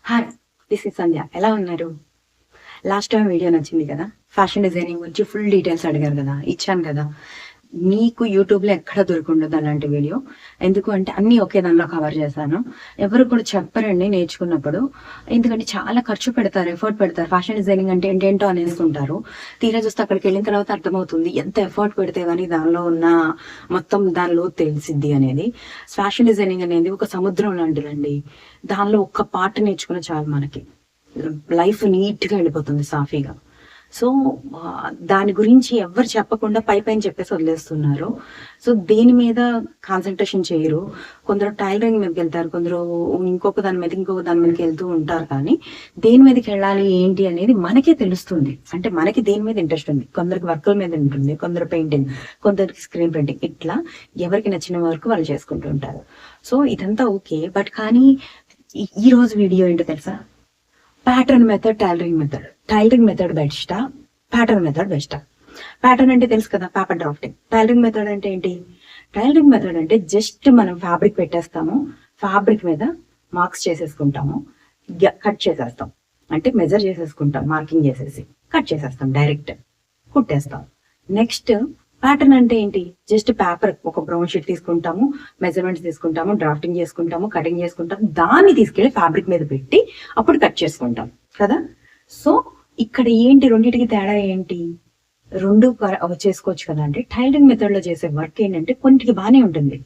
Hi, this is సంధ్య. ఎలా ఉన్నారు? Last time video నచ్చింది కదా, ఫ్యాషన్ డిజైనింగ్ గురించి ఫుల్ డీటెయిల్స్ అడిగారు కదా, ఇచ్చాను కదా. మీకు యూట్యూబ్లో ఎక్కడ దొరకుండదు అలాంటి వీడియో. ఎందుకు అంటే అన్నీ ఒకే దానిలో కవర్ చేశాను. ఎవరు కూడా చెప్పరండి నేర్చుకున్నప్పుడు. ఎందుకంటే చాలా ఖర్చు పెడతారు, ఎఫర్ట్ పెడతారు. ఫ్యాషన్ డిజైనింగ్ అంటే ఏంటేంటో అనేసుకుంటారు. తీరా చూస్తే అక్కడికి వెళ్ళిన తర్వాత అర్థమవుతుంది ఎంత ఎఫర్ట్ పెడితే కానీ దానిలో ఉన్న మొత్తం దానిలో తెలిసిద్ది అనేది. ఫ్యాషన్ డిజైనింగ్ అనేది ఒక సముద్రం లాంటిదండి. దానిలో ఒక్క పార్ట్ నేర్చుకున్న చాలు మనకి లైఫ్ నీట్గా వెళ్ళిపోతుంది సాఫీగా. సో దాని గురించి ఎవరు చెప్పకుండా పైన చెప్పేసి వదిలేస్తున్నారు. సో దేని మీద కాన్సన్ట్రేషన్ చేయరు. కొందరు టైలరింగ్ మీదకి వెళ్తారు, కొందరు ఇంకొక దాని మీదకి వెళ్తూ ఉంటారు. కానీ దేని మీదకి వెళ్ళాలి ఏంటి అనేది మనకే తెలుస్తుంది. అంటే మనకి దేని మీద ఇంట్రెస్ట్ ఉంది. కొందరికి వర్కుల మీద ఉంటుంది, కొందరు పెయింటింగ్, కొందరికి స్క్రీన్ ప్రింటింగ్. ఇట్లా ఎవరికి నచ్చిన వర్క్ వాళ్ళు చేసుకుంటూ ఉంటారు. సో ఇదంతా ఓకే. బట్ కానీ ఈ రోజు వీడియో ఏంటో తెలుసా? ప్యాటర్న్ మెథడ్, టైలరింగ్ మెథడ్ బెస్టా, ప్యాటర్న్ మెథడ్ బెస్టా? ప్యాటర్న్ అంటే తెలుసు కదా, పేపర్ డ్రాఫ్టింగ్. టైలరింగ్ మెథడ్ అంటే ఏంటి? టైలరింగ్ మెథడ్ అంటే జస్ట్ మనం ఫ్యాబ్రిక్ పెట్టేస్తాము, ఫ్యాబ్రిక్ మీద మార్క్స్ చేసేసుకుంటాము, కట్ చేసేస్తాం. అంటే మెజర్ చేసేసుకుంటాం, మార్కింగ్ చేసేసి కట్ చేసేస్తాం, డైరెక్ట్ కుట్టేస్తాం. నెక్స్ట్ ప్యాటర్న్ అంటే ఏంటి? జస్ట్ పేపర్ ఒక బ్రౌన్ షీట్ తీసుకుంటాము, మెజర్మెంట్స్ తీసుకుంటాము, డ్రాఫ్టింగ్ చేసుకుంటాము, కటింగ్ చేసుకుంటాము, దాన్ని తీసుకెళ్లి ఫ్యాబ్రిక్ మీద పెట్టి అప్పుడు కట్ చేసుకుంటాం కదా. సో ఇక్కడ ఏంటి, రెండింటికి తేడా ఏంటి? రెండు చేసుకోవచ్చు కదా. అంటే టైలరింగ్ మెథడ్ లో చేసే వర్క్ ఏంటంటే కొన్నిటికి బాగానే ఉంటుంది.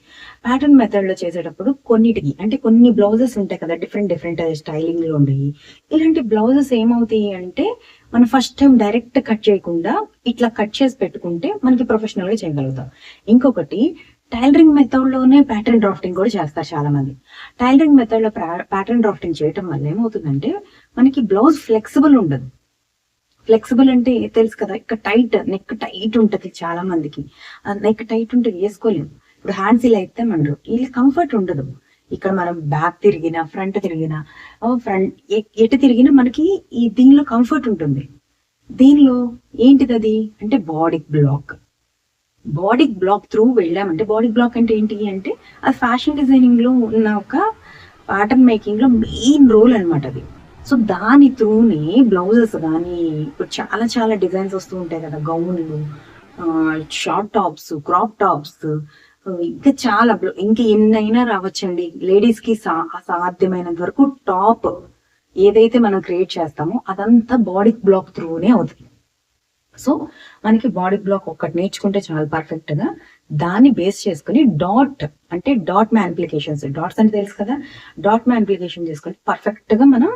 ప్యాటర్న్ మెథడ్ లో చేసేటప్పుడు కొన్నిటికి, అంటే కొన్ని బ్లౌజెస్ ఉంటాయి కదా, డిఫరెంట్ స్టైలింగ్ లో ఉండేవి. ఇలాంటి బ్లౌజెస్ ఏమవుతాయి అంటే మనం ఫస్ట్ టైం డైరెక్ట్ కట్ చేయకుండా ఇట్లా కట్ చేసి పెట్టుకుంటే మనకి ప్రొఫెషనల్ గా చేయగలుగుతాం. ఇంకొకటి, టైలరింగ్ మెథడ్ లోనే ప్యాటర్న్ డ్రాఫ్టింగ్ కూడా చేస్తారు చాలా మంది. టైలరింగ్ మెథడ్ లో ప్యాటర్న్ డ్రాఫ్టింగ్ చేయటం వల్ల ఏమవుతుందంటే మనకి బ్లౌజ్ ఫ్లెక్సిబుల్ ఉండదు. ఫ్లెక్సిబుల్ అంటే తెలుసు కదా, ఇక్కడ నెక్ టైట్ ఉంటుంది చాలా మందికి. నెక్ టైట్ ఉంటే వేసుకోలేము. ఇప్పుడు హ్యాండ్స్ ఇలా అయితే మనరు వీళ్ళు కంఫర్ట్ ఉండదు. ఇక్కడ మనం బ్యాక్ తిరిగినా, ఫ్రంట్ తిరిగినా, ఎటు తిరిగినా మనకి ఈ దీనిలో కంఫర్ట్ ఉంటుంది. దీనిలో ఏంటిది అది అంటే బాడీ బ్లాక్ త్రూ వెళ్ళామంటే, బాడీ బ్లాక్ అంటే ఏంటి అంటే అది ఫ్యాషన్ డిజైనింగ్ లో ఉన్న ఒక ప్యాటర్న్ మేకింగ్ లో మెయిన్ రోల్ అనమాట అది. సో దాని త్రూనే బ్లౌజెస్ కానీ ఇప్పుడు చాలా డిజైన్స్ వస్తూ ఉంటాయి కదా, గౌన్లు, షార్ట్ టాప్స్, క్రాప్ టాప్స్, ఇంకా చాలా ఇంకా ఎన్నైనా రావచ్చండి. లేడీస్ కి సాధ్యమైనంత వరకు టాప్ ఏదైతే మనం క్రియేట్ చేస్తామో అదంతా బాడీ బ్లాక్ త్రూనే అవుతుంది. సో మనకి బాడీ బ్లాక్ ఒక్కటి నేర్చుకుంటే చాలా పర్ఫెక్ట్ గా దాన్ని బేస్ చేసుకుని డాట్ మ్యానిప్లికేషన్స్, డాట్స్ అంటే తెలుసు కదా, డాట్ మ్యానిప్లికేషన్ చేసుకుని పర్ఫెక్ట్ గా మనం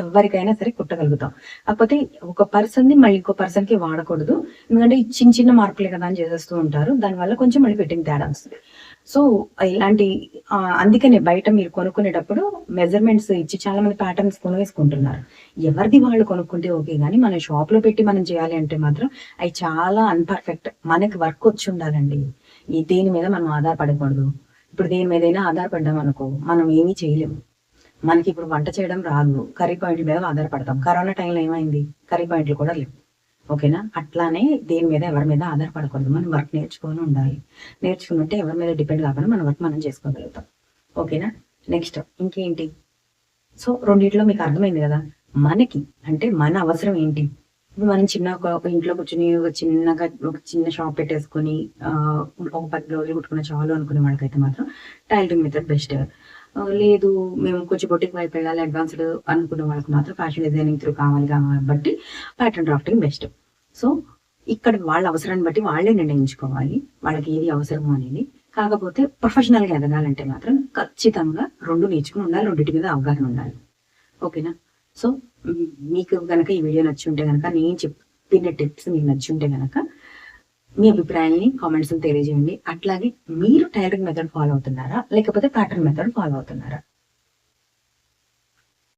ఎవరికైనా సరే కుట్టగలుగుతాం. కాకపోతే ఒక పర్సన్ ని మళ్ళీ ఇంకో పర్సన్ కి వాడకూడదు. ఎందుకంటే చిన్న మార్పులే కదా అని చేసేస్తూ ఉంటారు. దానివల్ల కొంచెం మళ్ళీ ఫిట్టింగ్ తేడా వస్తుంది. సో ఇలాంటి అందుకనే బయట మీరు కొనుక్కునేటప్పుడు మెజర్మెంట్స్ ఇచ్చి చాలా మంది ప్యాటర్న్స్ కొనువేసుకుంటున్నారు. ఎవరిది వాళ్ళు కొనుక్కుంటే ఓకే, కానీ మన షాప్ లో పెట్టి మనం చేయాలి అంటే మాత్రం అవి చాలా అన్పర్ఫెక్ట్. మనకి వర్క్ వచ్చి ఉండాలండి. దేని మీద మనం ఆధారపడకూడదు. ఇప్పుడు దేని మీదైనా ఆధారపడ్డాం అనుకో మనం ఏమీ చేయలేము. మనకి ఇప్పుడు వంట చేయడం రాదు, కర్రీ పాయింట్ల మీద ఆధారపడతాం. కరోనా టైంలో ఏమైంది, కర్రీ పాయింట్లు కూడా లేవు. ఓకేనా? అట్లానే దేని మీద ఎవరి మీద ఆధారపడకూడదు. మనం వర్క్ నేర్చుకొని ఉండాలి. నేర్చుకుంటే ఎవరి మీద డిపెండ్ కాకుండా మన వర్క్ మనం చేసుకోగలుగుతాం. ఓకేనా? నెక్స్ట్ ఇంకేంటి? సో రెండిట్లో మీకు అర్థమైంది కదా, మనకి అంటే మన అవసరం ఏంటి. ఇప్పుడు మనం ఒక ఇంట్లో కూర్చొని ఒక చిన్న షాప్ పెట్టేసుకొని ఒక 10 రోజులు కుట్టుకున్న చాలు అనుకునే వాళ్ళకైతే మాత్రం టైలరింగ్ మెథడ్ బెస్ట్. లేదు మేము కొంచెం బొటిక్ వైపు వెళ్ళాలి, అడ్వాన్స్డ్ అనుకున్న వాళ్ళకి మాత్రం ఫ్యాషన్ డిజైనింగ్ త్రూ కావాలి కాబట్టి ప్యాటర్న్ డ్రాఫ్టింగ్ బెస్ట్. సో ఇక్కడ వాళ్ళ అవసరాన్ని బట్టి వాళ్ళే నిర్ణయించుకోవాలి వాళ్ళకి ఏది అవసరము అనేది. కాకపోతే ప్రొఫెషనల్ గా ఎదగాలంటే మాత్రం ఖచ్చితంగా రెండు నేర్చుకుని ఉండాలి, రెండింటి మీద అవగాహన ఉండాలి. ఓకేనా? సో మీకు కనుక ఈ వీడియో నచ్చి ఉంటే కనుక, నేను చెప్పిన టిప్స్ మీకు నచ్చి ఉంటే కనుక మీ అభిప్రాయాన్ని కామెంట్స్ తెలియజేయండి. అట్లాగే మీరు టైలరింగ్ మెథడ్ ఫాలో అవుతున్నారా, లేకపోతే ప్యాటర్న్ మెథడ్ ఫాలో అవుతున్నారా?